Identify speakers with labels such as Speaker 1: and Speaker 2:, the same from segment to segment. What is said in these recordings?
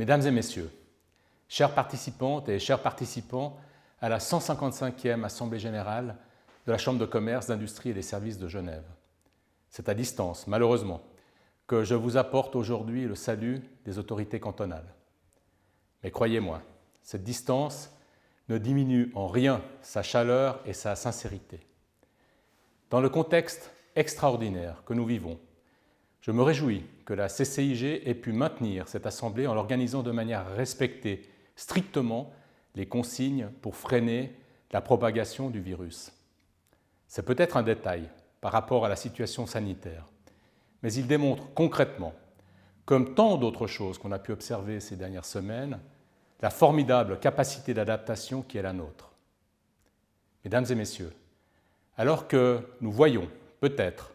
Speaker 1: Mesdames et messieurs, chères participantes et chers participants à la 155e Assemblée générale de la Chambre de commerce, d'industrie et des services de Genève. C'est à distance, malheureusement, que je vous apporte aujourd'hui le salut des autorités cantonales. Mais croyez-moi, cette distance ne diminue en rien sa chaleur et sa sincérité. Dans le contexte extraordinaire que nous vivons, je me réjouis que la CCIG ait pu maintenir cette assemblée en l'organisant de manière à respecter strictement les consignes pour freiner la propagation du virus. C'est peut-être un détail par rapport à la situation sanitaire, mais il démontre concrètement, comme tant d'autres choses qu'on a pu observer ces dernières semaines, la formidable capacité d'adaptation qui est la nôtre. Mesdames et messieurs, alors que nous voyons peut-être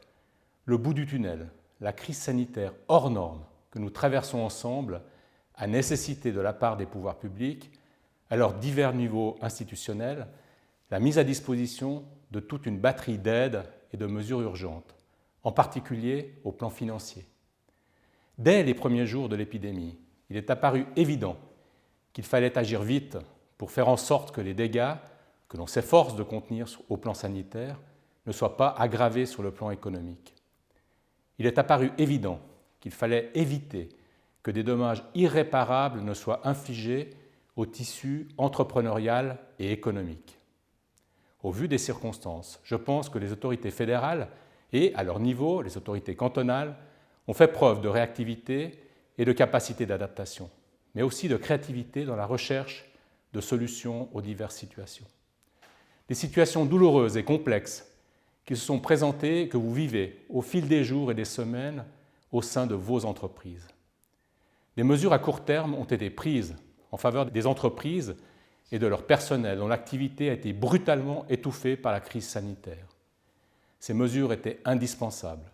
Speaker 1: le bout du tunnel, la crise sanitaire hors norme que nous traversons ensemble a nécessité de la part des pouvoirs publics, à leurs divers niveaux institutionnels, la mise à disposition de toute une batterie d'aides et de mesures urgentes, en particulier au plan financier. Dès les premiers jours de l'épidémie, il est apparu évident qu'il fallait agir vite pour faire en sorte que les dégâts que l'on s'efforce de contenir au plan sanitaire ne soient pas aggravés sur le plan économique. Il est apparu évident qu'il fallait éviter que des dommages irréparables ne soient infligés au tissu entrepreneurial et économique. Au vu des circonstances, je pense que les autorités fédérales et, à leur niveau, les autorités cantonales ont fait preuve de réactivité et de capacité d'adaptation, mais aussi de créativité dans la recherche de solutions aux diverses situations. Des situations douloureuses et complexes qui se sont présentées et que vous vivez au fil des jours et des semaines au sein de vos entreprises. Des mesures à court terme ont été prises en faveur des entreprises et de leur personnel dont l'activité a été brutalement étouffée par la crise sanitaire. Ces mesures étaient indispensables.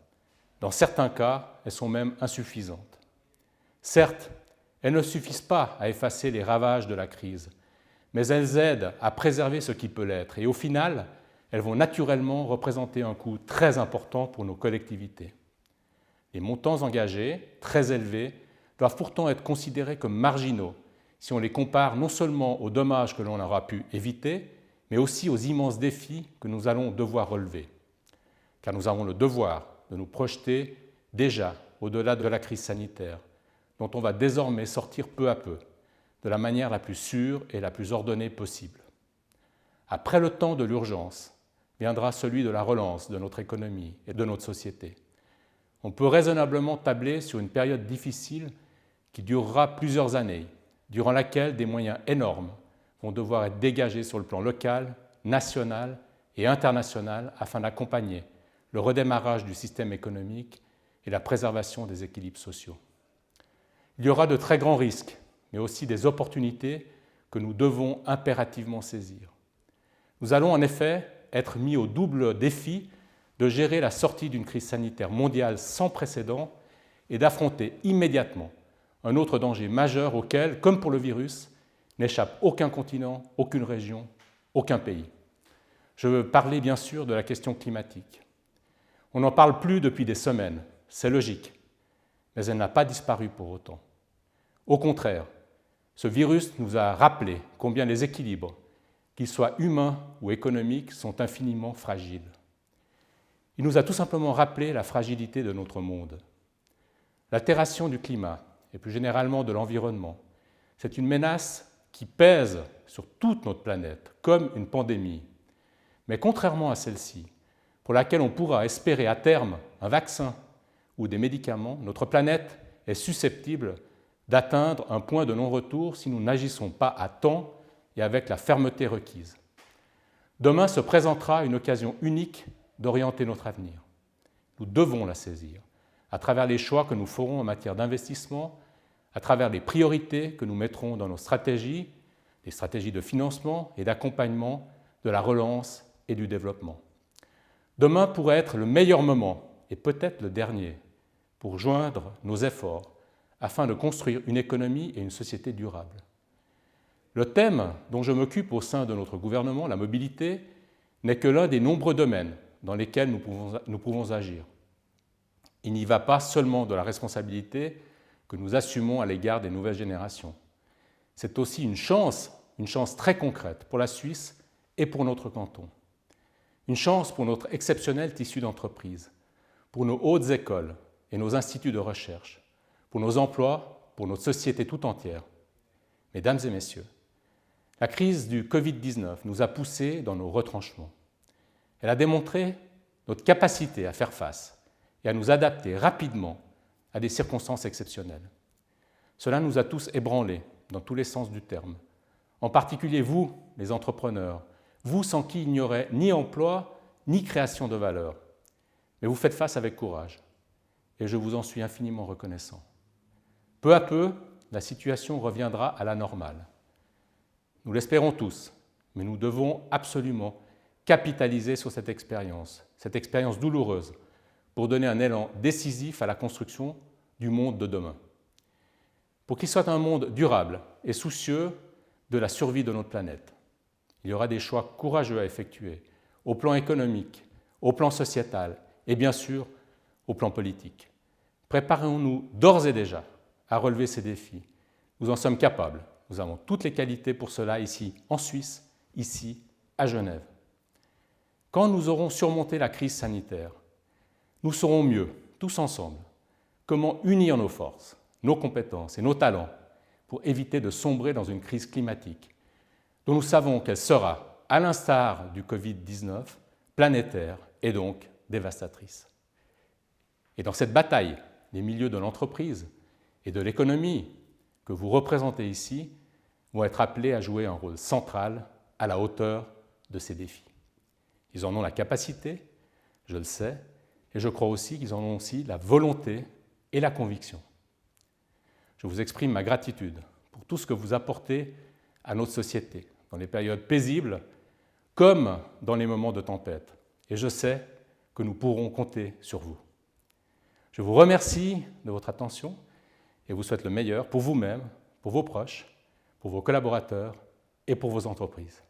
Speaker 1: Dans certains cas, elles sont même insuffisantes. Certes, elles ne suffisent pas à effacer les ravages de la crise, mais elles aident à préserver ce qui peut l'être et au final, elles vont naturellement représenter un coût très important pour nos collectivités. Les montants engagés, très élevés, doivent pourtant être considérés comme marginaux si on les compare non seulement aux dommages que l'on aura pu éviter, mais aussi aux immenses défis que nous allons devoir relever. Car nous avons le devoir de nous projeter déjà au-delà de la crise sanitaire, dont on va désormais sortir peu à peu, de la manière la plus sûre et la plus ordonnée possible. Après le temps de l'urgence, viendra celui de la relance de notre économie et de notre société. On peut raisonnablement tabler sur une période difficile qui durera plusieurs années, durant laquelle des moyens énormes vont devoir être dégagés sur le plan local, national et international afin d'accompagner le redémarrage du système économique et la préservation des équilibres sociaux. Il y aura de très grands risques, mais aussi des opportunités que nous devons impérativement saisir. Nous allons en effet être mis au double défi de gérer la sortie d'une crise sanitaire mondiale sans précédent et d'affronter immédiatement un autre danger majeur auquel, comme pour le virus, n'échappe aucun continent, aucune région, aucun pays. Je veux parler bien sûr de la question climatique. On n'en parle plus depuis des semaines, c'est logique, mais elle n'a pas disparu pour autant. Au contraire, ce virus nous a rappelé combien les équilibres, qu'ils soient humains ou économiques, sont infiniment fragiles. Il nous a tout simplement rappelé la fragilité de notre monde. L'altération du climat, et plus généralement de l'environnement, c'est une menace qui pèse sur toute notre planète, comme une pandémie. Mais contrairement à celle-ci, pour laquelle on pourra espérer à terme un vaccin ou des médicaments, notre planète est susceptible d'atteindre un point de non-retour si nous n'agissons pas à temps et avec la fermeté requise. Demain se présentera une occasion unique d'orienter notre avenir. Nous devons la saisir, à travers les choix que nous ferons en matière d'investissement, à travers les priorités que nous mettrons dans nos stratégies, les stratégies de financement et d'accompagnement de la relance et du développement. Demain pourrait être le meilleur moment, et peut-être le dernier, pour joindre nos efforts afin de construire une économie et une société durables. Le thème dont je m'occupe au sein de notre gouvernement, la mobilité, n'est que l'un des nombreux domaines dans lesquels nous pouvons agir. Il n'y va pas seulement de la responsabilité que nous assumons à l'égard des nouvelles générations. C'est aussi une chance très concrète pour la Suisse et pour notre canton. Une chance pour notre exceptionnel tissu d'entreprise, pour nos hautes écoles et nos instituts de recherche, pour nos emplois, pour notre société tout entière. Mesdames et messieurs, la crise du Covid-19 nous a poussés dans nos retranchements. Elle a démontré notre capacité à faire face et à nous adapter rapidement à des circonstances exceptionnelles. Cela nous a tous ébranlés dans tous les sens du terme, en particulier vous, les entrepreneurs, vous sans qui il n'y aurait ni emploi ni création de valeur. Mais vous faites face avec courage et je vous en suis infiniment reconnaissant. Peu à peu, la situation reviendra à la normale. Nous l'espérons tous, mais nous devons absolument capitaliser sur cette expérience douloureuse, pour donner un élan décisif à la construction du monde de demain. Pour qu'il soit un monde durable et soucieux de la survie de notre planète. Il y aura des choix courageux à effectuer, au plan économique, au plan sociétal et bien sûr au plan politique. Préparons-nous d'ores et déjà à relever ces défis. Nous en sommes capables. Nous avons toutes les qualités pour cela ici en Suisse, ici à Genève. Quand nous aurons surmonté la crise sanitaire, nous saurons mieux, tous ensemble, comment unir nos forces, nos compétences et nos talents pour éviter de sombrer dans une crise climatique, dont nous savons qu'elle sera, à l'instar du Covid-19, planétaire et donc dévastatrice. Et dans cette bataille, les milieux de l'entreprise et de l'économie que vous représentez ici vont être appelés à jouer un rôle central à la hauteur de ces défis. Ils en ont la capacité, je le sais, et je crois aussi qu'ils en ont aussi la volonté et la conviction. Je vous exprime ma gratitude pour tout ce que vous apportez à notre société, dans les périodes paisibles comme dans les moments de tempête. Et je sais que nous pourrons compter sur vous. Je vous remercie de votre attention et vous souhaite le meilleur pour vous-même, pour vos proches, pour vos collaborateurs et pour vos entreprises.